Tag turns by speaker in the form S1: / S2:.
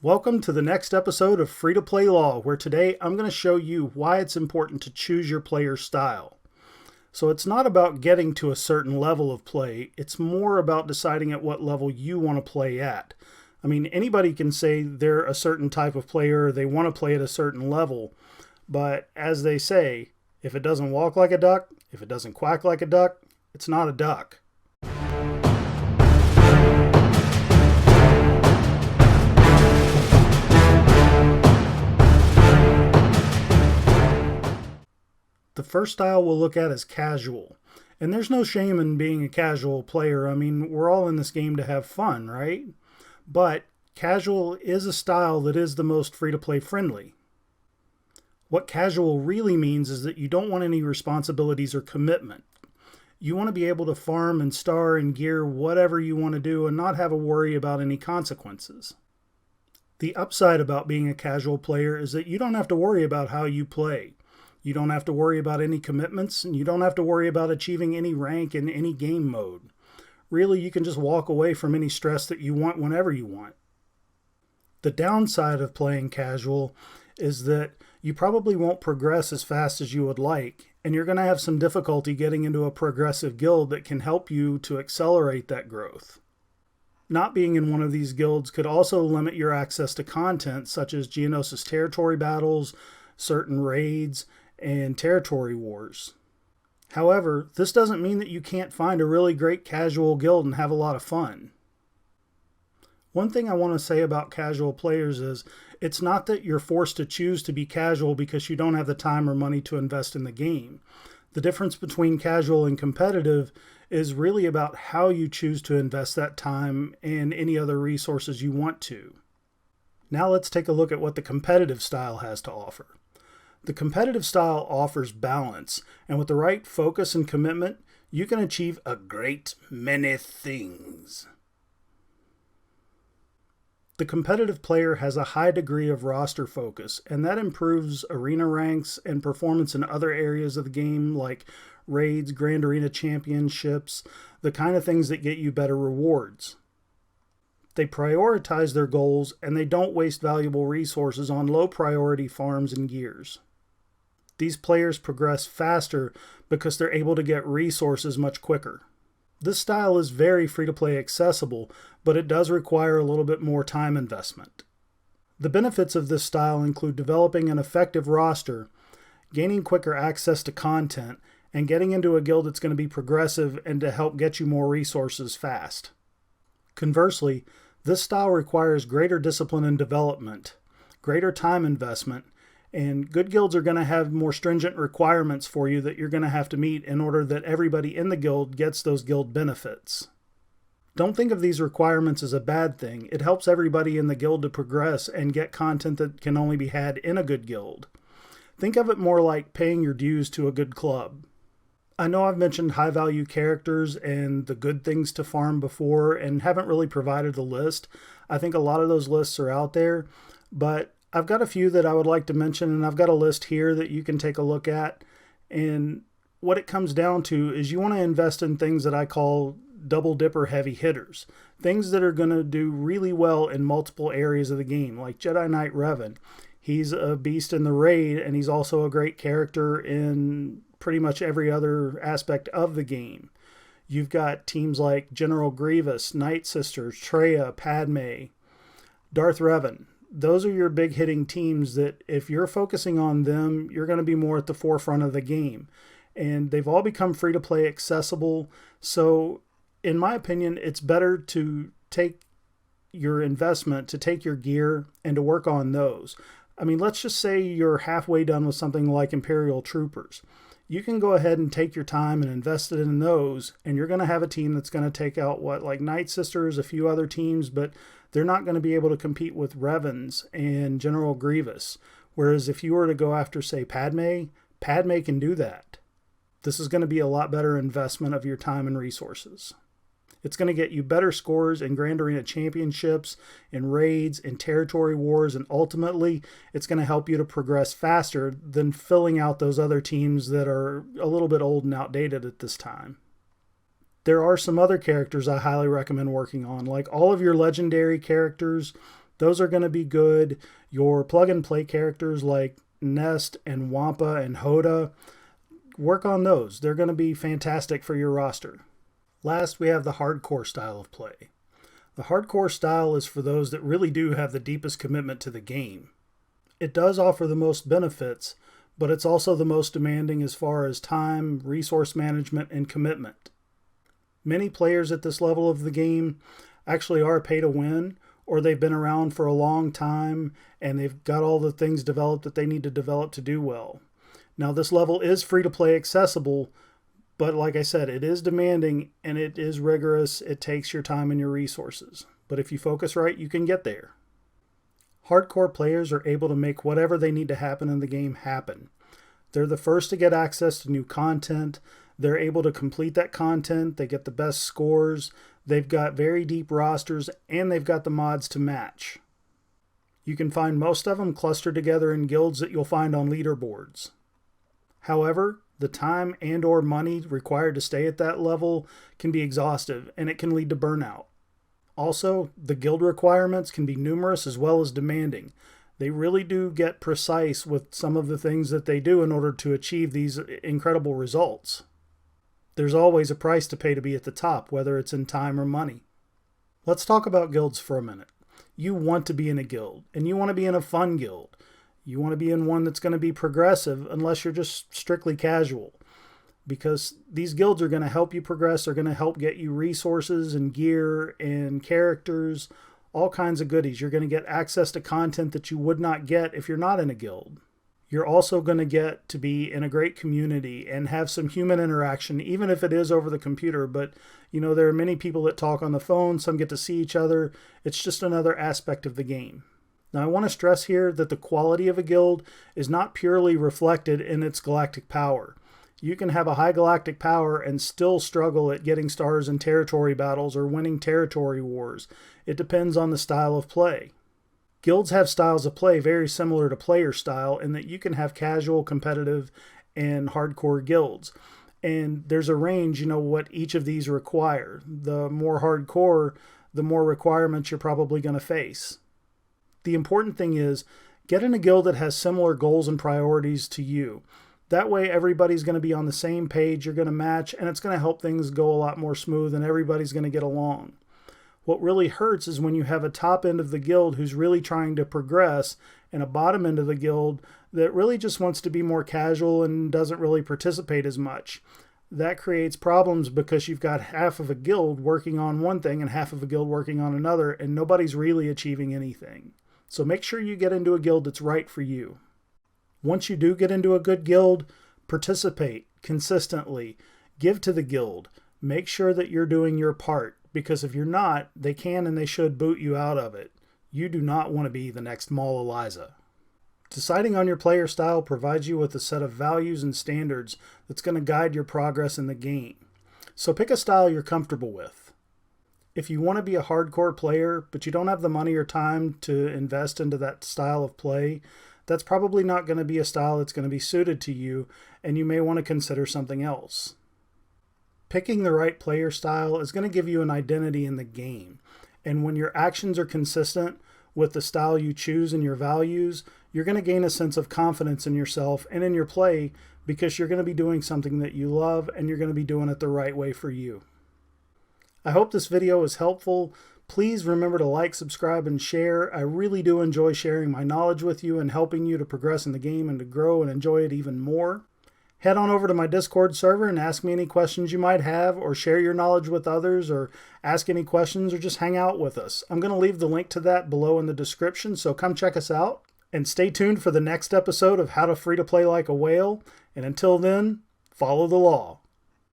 S1: Welcome to the next episode of Free to Play Law, where today I'm going to show you why it's important to choose your player style. So it's not about getting to a certain level of play, it's more about deciding at what level you want to play at. I mean, anybody can say they're a certain type of player, they want to play at a certain level, but as they say, if it doesn't walk like a duck, if it doesn't quack like a duck, it's not a duck. The first style we'll look at is casual. And there's no shame in being a casual player. I mean, we're all in this game to have fun, right? But casual is a style that is the most free-to-play friendly. What casual really means is that you don't want any responsibilities or commitment. You want to be able to farm and star and gear whatever you want to do and not have a worry about any consequences. The upside about being a casual player is that you don't have to worry about how you play. You don't have to worry about any commitments, and you don't have to worry about achieving any rank in any game mode. Really, you can just walk away from any stress that you want whenever you want. The downside of playing casual is that you probably won't progress as fast as you would like, and you're going to have some difficulty getting into a progressive guild that can help you to accelerate that growth. Not being in one of these guilds could also limit your access to content such as Geonosis territory battles, certain raids, and territory wars. However, this doesn't mean that you can't find a really great casual guild and have a lot of fun. One thing I want to say about casual players is it's not that you're forced to choose to be casual because you don't have the time or money to invest in the game. The difference between casual and competitive is really about how you choose to invest that time and any other resources you want to. Now let's take a look at what the competitive style has to offer. The competitive style offers balance, and with the right focus and commitment, you can achieve a great many things. The competitive player has a high degree of roster focus, and that improves arena ranks and performance in other areas of the game like raids, Grand Arena Championships, the kind of things that get you better rewards. They prioritize their goals, and they don't waste valuable resources on low priority farms and gears. These players progress faster because they're able to get resources much quicker. This style is very free-to-play accessible, but it does require a little bit more time investment. The benefits of this style include developing an effective roster, gaining quicker access to content, and getting into a guild that's going to be progressive and to help get you more resources fast. Conversely, this style requires greater discipline and development, greater time investment, and good guilds are going to have more stringent requirements for you that you're going to have to meet in order that everybody in the guild gets those guild benefits. Don't think of these requirements as a bad thing. It helps everybody in the guild to progress and get content that can only be had in a good guild. Think of it more like paying your dues to a good club. I know I've mentioned high value characters and the good things to farm before and haven't really provided a list. I think a lot of those lists are out there, but I've got a few that I would like to mention, and I've got a list here that you can take a look at. And what it comes down to is you want to invest in things that I call double dipper heavy hitters. Things that are going to do really well in multiple areas of the game, like Jedi Knight Revan. He's a beast in the raid, and he's also a great character in pretty much every other aspect of the game. You've got teams like General Grievous, Night Sisters, Traya, Padme, Darth Revan. Those are your big hitting teams that if you're focusing on them, you're going to be more at the forefront of the game. And they've all become free to play accessible. So in my opinion, it's better to take your investment, to take your gear and to work on those. I mean, let's just say you're halfway done with something like Imperial Troopers. You can go ahead and take your time and invest it in those, and you're going to have a team that's going to take out like Night Sisters, a few other teams, but they're not going to be able to compete with Revans and General Grievous. Whereas if you were to go after, say, Padme can do that. This is going to be a lot better investment of your time and resources. It's going to get you better scores in Grand Arena Championships, in raids, in territory wars, and ultimately it's going to help you to progress faster than filling out those other teams that are a little bit old and outdated at this time. There are some other characters I highly recommend working on, like all of your legendary characters. those are going to be good. Your plug-and-play characters like Nest and Wampa and Hoda, work on those. They're going to be fantastic for your roster. Last, we have the hardcore style of play. The hardcore style is for those that really do have the deepest commitment to the game. It does offer the most benefits, but it's also the most demanding as far as time, resource management, and commitment. Many players at this level of the game actually are pay to win, or they've been around for a long time and they've got all the things developed that they need to develop to do well. Now, this level is free to play accessible, but like I said, it is demanding and it is rigorous. It takes your time and your resources. But if you focus right, you can get there. Hardcore players are able to make whatever they need to happen in the game happen. They're the first to get access to new content. They're able to complete that content. They get the best scores. They've got very deep rosters, and they've got the mods to match. You can find most of them clustered together in guilds that you'll find on leaderboards. However, the time and or money required to stay at that level can be exhaustive, and it can lead to burnout. Also, the guild requirements can be numerous as well as demanding. They really do get precise with some of the things that they do in order to achieve these incredible results. There's always a price to pay to be at the top, whether it's in time or money. Let's talk about guilds for a minute. You want to be in a guild, and you want to be in a fun guild. You want to be in one that's going to be progressive unless you're just strictly casual. Because these guilds are going to help you progress, they're going to help get you resources and gear and characters, all kinds of goodies. You're going to get access to content that you would not get if you're not in a guild. You're also going to get to be in a great community and have some human interaction, even if it is over the computer. But, there are many people that talk on the phone. Some get to see each other. It's just another aspect of the game. Now, I want to stress here that the quality of a guild is not purely reflected in its galactic power. You can have a high galactic power and still struggle at getting stars in territory battles or winning territory wars. It depends on the style of play. Guilds have styles of play very similar to player style in that you can have casual, competitive, and hardcore guilds. And there's a range, what each of these require. The more hardcore, the more requirements you're probably going to face. The important thing is, get in a guild that has similar goals and priorities to you. That way everybody's going to be on the same page, you're going to match, and it's going to help things go a lot more smooth and everybody's going to get along. What really hurts is when you have a top end of the guild who's really trying to progress and a bottom end of the guild that really just wants to be more casual and doesn't really participate as much. That creates problems because you've got half of a guild working on one thing and half of a guild working on another, and nobody's really achieving anything. So make sure you get into a guild that's right for you. Once you do get into a good guild, participate consistently. Give to the guild. Make sure that you're doing your part, because if you're not, they can and they should boot you out of it. You do not want to be the next Maul Eliza. Deciding on your player style provides you with a set of values and standards that's going to guide your progress in the game. So pick a style you're comfortable with. If you want to be a hardcore player, but you don't have the money or time to invest into that style of play, that's probably not going to be a style that's going to be suited to you, and you may want to consider something else. Picking the right player style is going to give you an identity in the game, and when your actions are consistent with the style you choose and your values, you're going to gain a sense of confidence in yourself and in your play because you're going to be doing something that you love and you're going to be doing it the right way for you. I hope this video was helpful. Please remember to like, subscribe, and share. I really do enjoy sharing my knowledge with you and helping you to progress in the game and to grow and enjoy it even more. Head on over to my Discord server and ask me any questions you might have, or share your knowledge with others, or ask any questions, or just hang out with us. I'm going to leave the link to that below in the description, so come check us out. And stay tuned for the next episode of How to Free to Play Like a Whale. And until then, follow the law.